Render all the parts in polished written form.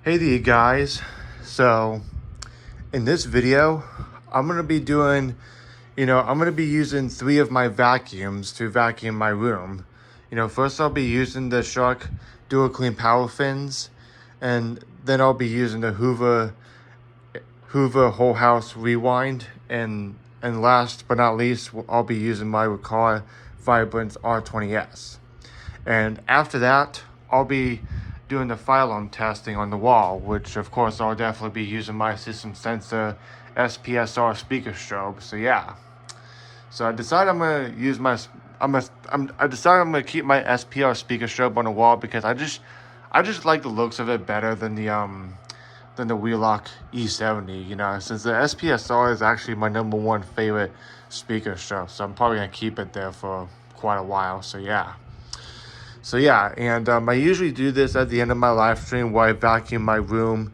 Hey there, guys. So, in this video, I'm going to be doing, I'm going to be using 3 of my vacuums to vacuum my room. First I'll be using the Shark Dual Clean Power Fins, and then I'll be using the Hoover Whole House Rewind, and last but not least, I'll be using my Riccar Vibrance R20S. And after that, I'll be doing the fire alarm testing on the wall, which of course I'll definitely be using my system sensor SPSR speaker strobe. So yeah. So I decided I'm gonna use my I decided I'm gonna keep my SPR speaker strobe on the wall because I just like the looks of it better than the Wheelock E70, since the SPSR is actually my #1 favorite speaker strobe. So I'm probably gonna keep it there for quite a while. So yeah. And I usually do this at the end of my live stream where I vacuum my room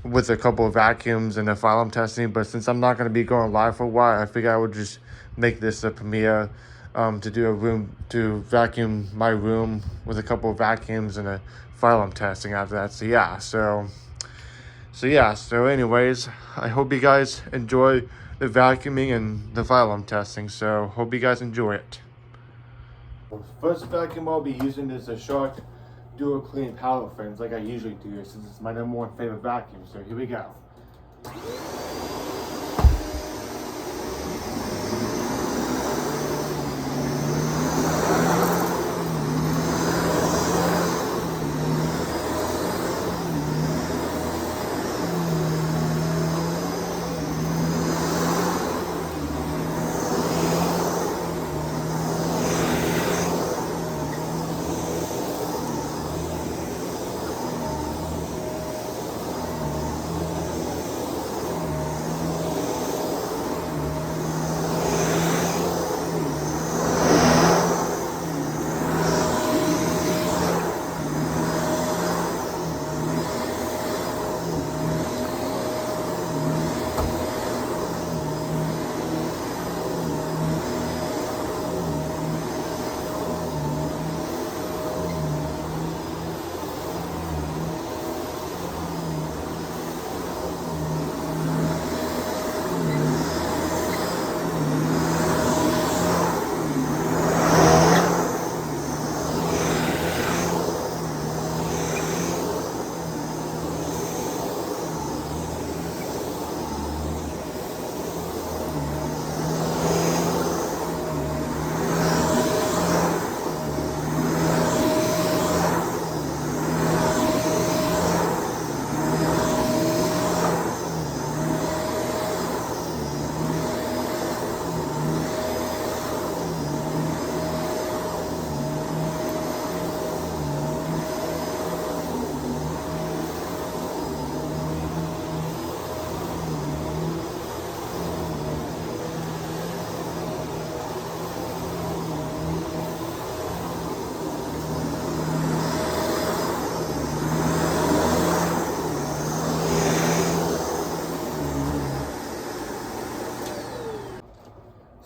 with a couple of vacuums and a fire alarm testing. But since I'm not going to be going live for a while, I figured I would just make this a premiere to vacuum my room with a couple of vacuums and a fire alarm testing after that. So anyways, I hope you guys enjoy the vacuuming and the fire alarm testing. So hope you guys enjoy it. First vacuum I'll be using is a Shark Dual Clean Power Fins, like I usually do, since it's my #1 favorite vacuum. So here we go.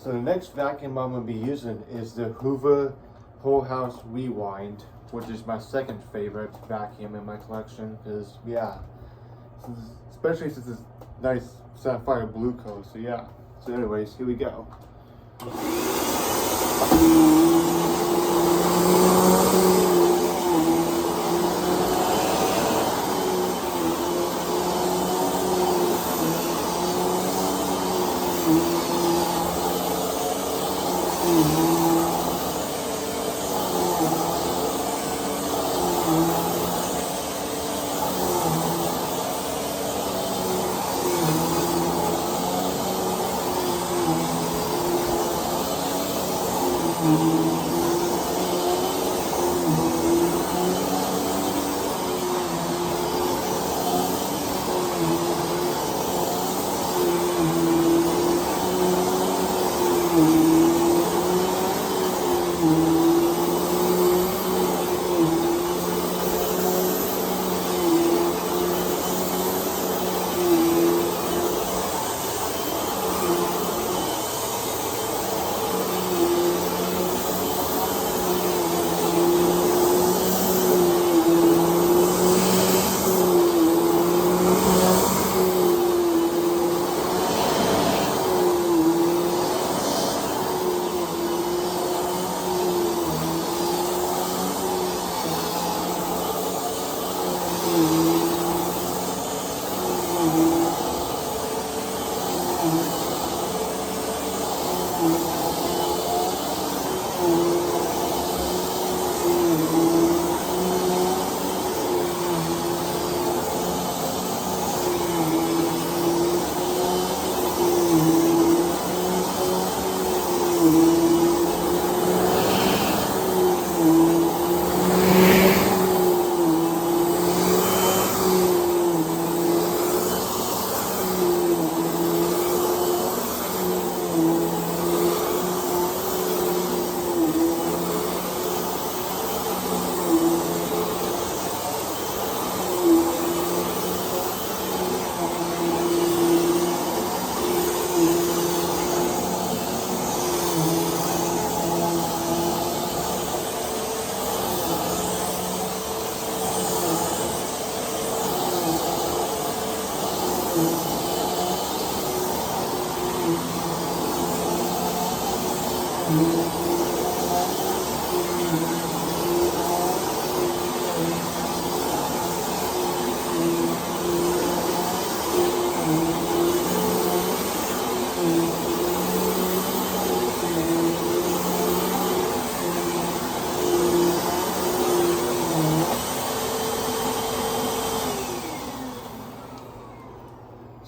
So the next vacuum I'm going to be using is the Hoover Whole House Rewind, which is my second favorite vacuum in my collection, because especially since it's nice sapphire blue color. So yeah. So anyways, here we go.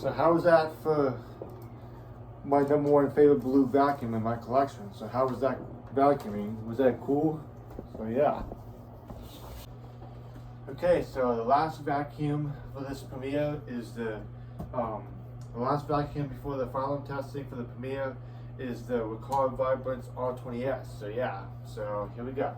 So how was that for my number one favorite blue vacuum in my collection? So how was that vacuuming? Was that cool? So yeah. Okay, so the last vacuum for this Premiere is the last vacuum before the final testing for the Premiere is the Riccar Vibrance R20S. So yeah, so here we go.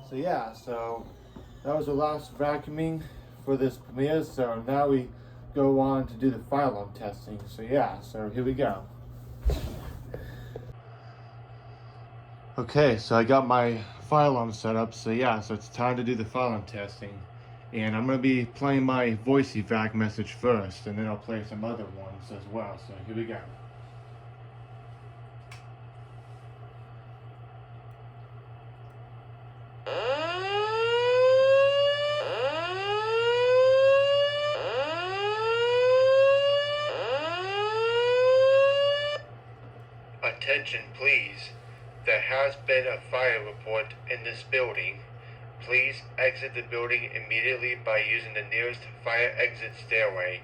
So yeah, so that was the last vacuuming for this Premiere. So now we go on to do the phylum testing. So yeah, so here we go. Okay, so I got my phylum set up. So yeah, so it's time to do the phylum testing. And I'm going to be playing my voice evac message first, and then I'll play some other ones as well. So here we go. Attention please. There has been a fire report in this building. Please exit the building immediately by using the nearest fire exit stairway.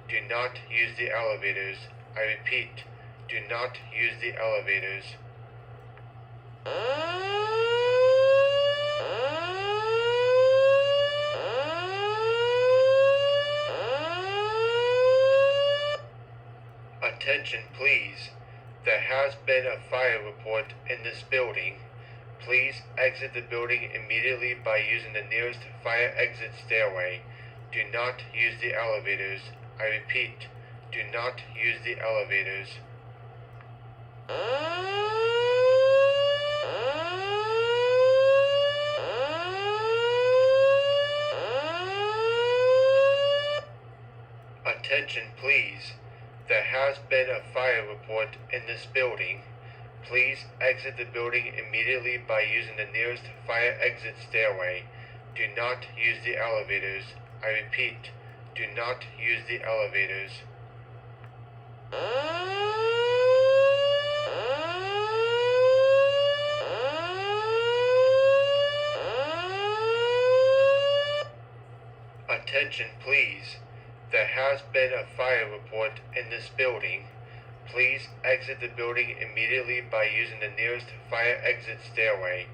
Do not use the elevators. I repeat, do not use the elevators. Attention please. There has been a fire report in this building. Please exit the building immediately by using the nearest fire exit stairway. Do not use the elevators. I repeat, do not use the elevators. Attention please. There has been a fire report in this building. Please exit the building immediately by using the nearest fire exit stairway. Do not use the elevators. I repeat, do not use the elevators. Attention please. There has been a fire report in this building. Please exit the building immediately by using the nearest fire exit stairway.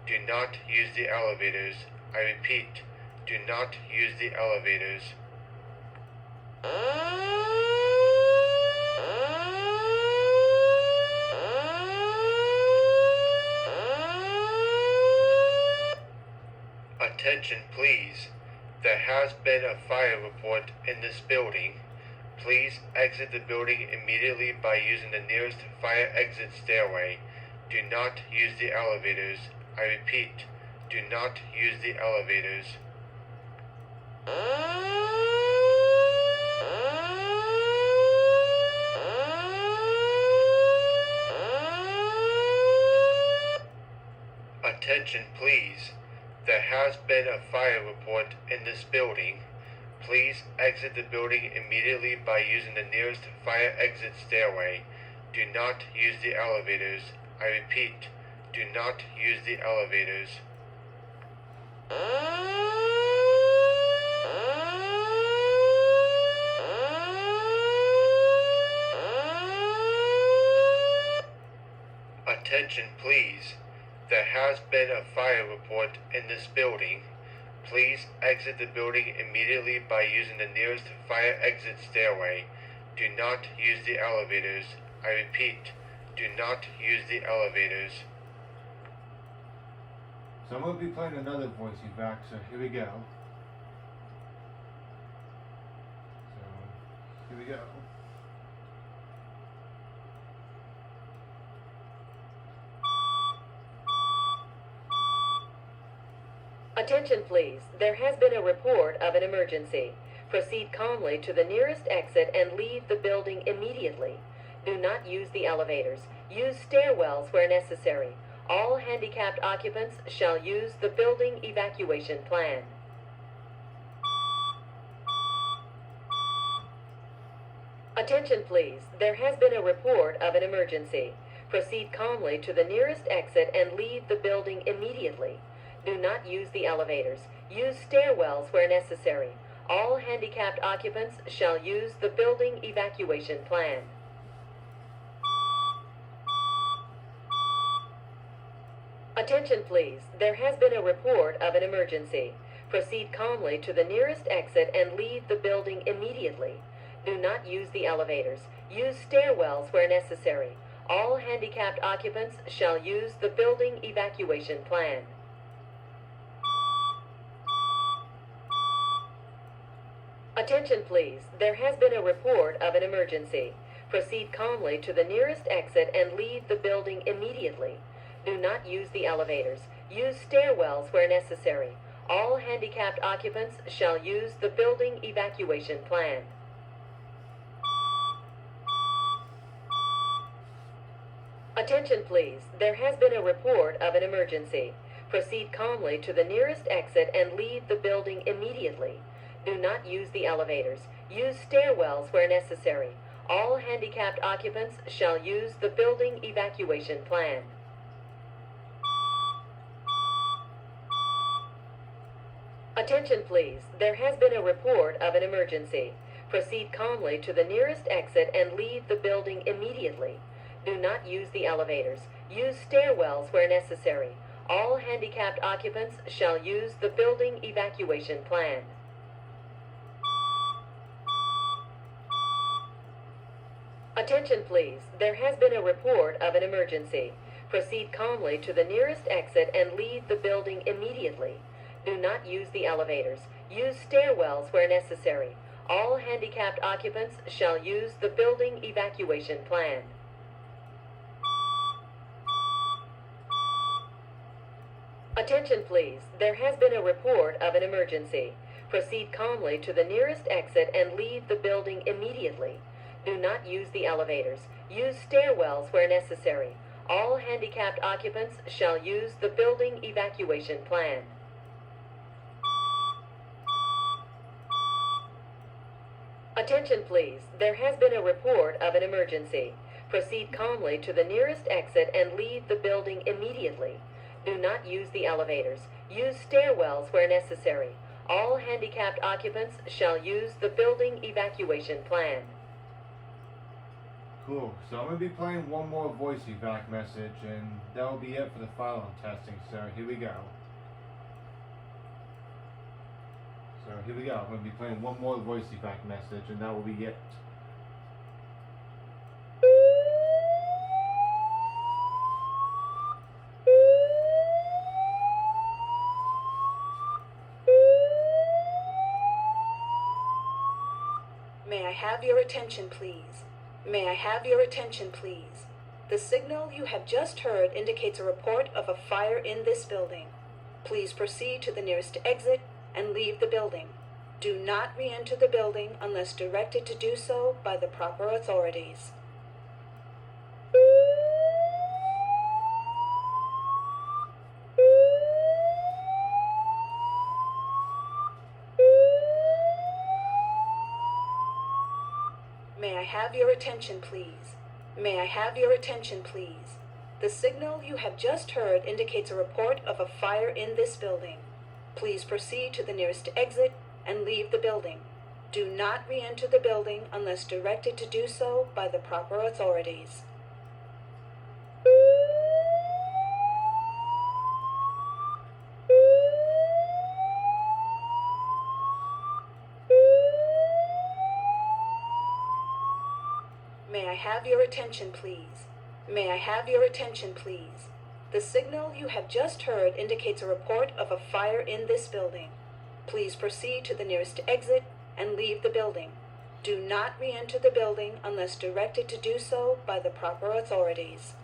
Do not use the elevators. I repeat, do not use the elevators. Attention please. There has been a fire report in this building. Please exit the building immediately by using the nearest fire exit stairway. Do not use the elevators. I repeat, do not use the elevators. Attention please. There has been a fire report in this building. Please exit the building immediately by using the nearest fire exit stairway. Do not use the elevators. I repeat, do not use the elevators. Attention please. There has been a fire report in this building. Please exit the building immediately by using the nearest fire exit stairway. Do not use the elevators. I repeat, do not use the elevators. So I'm going to be playing another voice evac, so here we go. So, here we go. Attention please, there has been a report of an emergency. Proceed calmly to the nearest exit and leave the building immediately. Do not use the elevators. Use stairwells where necessary. All handicapped occupants shall use the building evacuation plan. Attention please, there has been a report of an emergency. Proceed calmly to the nearest exit and leave the building immediately. Do not use the elevators. Use stairwells where necessary. All handicapped occupants shall use the building evacuation plan. Attention please, there has been a report of an emergency. Proceed calmly to the nearest exit and leave the building immediately. Do not use the elevators. Use stairwells where necessary. All handicapped occupants shall use the building evacuation plan. Attention please, there has been a report of an emergency. Proceed calmly to the nearest exit and leave the building immediately. Do not use the elevators. Use stairwells where necessary. All handicapped occupants shall use the building evacuation plan. Attention please, there has been a report of an emergency. Proceed calmly to the nearest exit and leave the building immediately. Do not use the elevators. Use stairwells where necessary. All handicapped occupants shall use the building evacuation plan. Attention please, there has been a report of an emergency. Proceed calmly to the nearest exit and leave the building immediately. Do not use the elevators. Use stairwells where necessary. All handicapped occupants shall use the building evacuation plan. Attention please, there has been a report of an emergency. Proceed calmly to the nearest exit and leave the building immediately. Do not use the elevators. Use stairwells where necessary. All handicapped occupants shall use the building evacuation plan. Attention please, there has been a report of an emergency. Proceed calmly to the nearest exit and leave the building immediately. Do not use the elevators. Use stairwells where necessary. All handicapped occupants shall use the building evacuation plan. Attention please, there has been a report of an emergency. Proceed calmly to the nearest exit and leave the building immediately. Do not use the elevators. Use stairwells where necessary. All handicapped occupants shall use the building evacuation plan. Cool, so I'm going to be playing one more voice evac message, and that will be it for the file testing, so here we go. I'm going to be playing one more voice evac message, and that will be it. have your attention, please? May I have your attention, please? The signal you have just heard indicates a report of a fire in this building. Please proceed to the nearest exit and leave the building. Do not re-enter the building unless directed to do so by the proper authorities. May I have your attention, please? May I have your attention, please? The signal you have just heard indicates a report of a fire in this building. Please proceed to the nearest exit and leave the building. Do not re-enter the building unless directed to do so by the proper authorities. May I have your attention, please? May I have your attention, please? The signal you have just heard indicates a report of a fire in this building. Please proceed to the nearest exit and leave the building. Do not re-enter the building unless directed to do so by the proper authorities.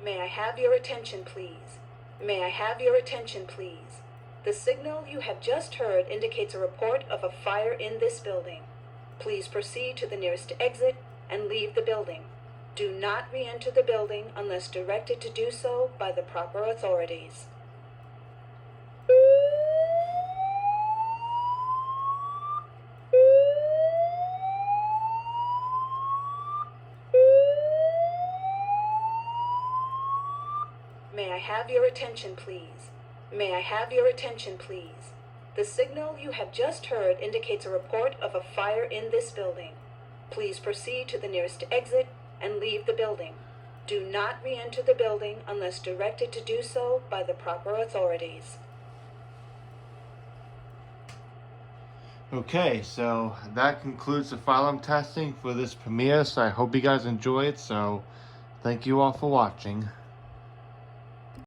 May I have your attention, please? May I have your attention, please? The signal you have just heard indicates a report of a fire in this building. Please proceed to the nearest exit and leave the building. Do not re-enter the building unless directed to do so by the proper authorities. May I have your attention, please? May I have your attention, please? The signal you have just heard indicates a report of a fire in this building. Please proceed to the nearest exit and leave the building. Do not re-enter the building unless directed to do so by the proper authorities. Okay, so that concludes the firearm testing for this premiere. So I hope you guys enjoy it. So thank you all for watching.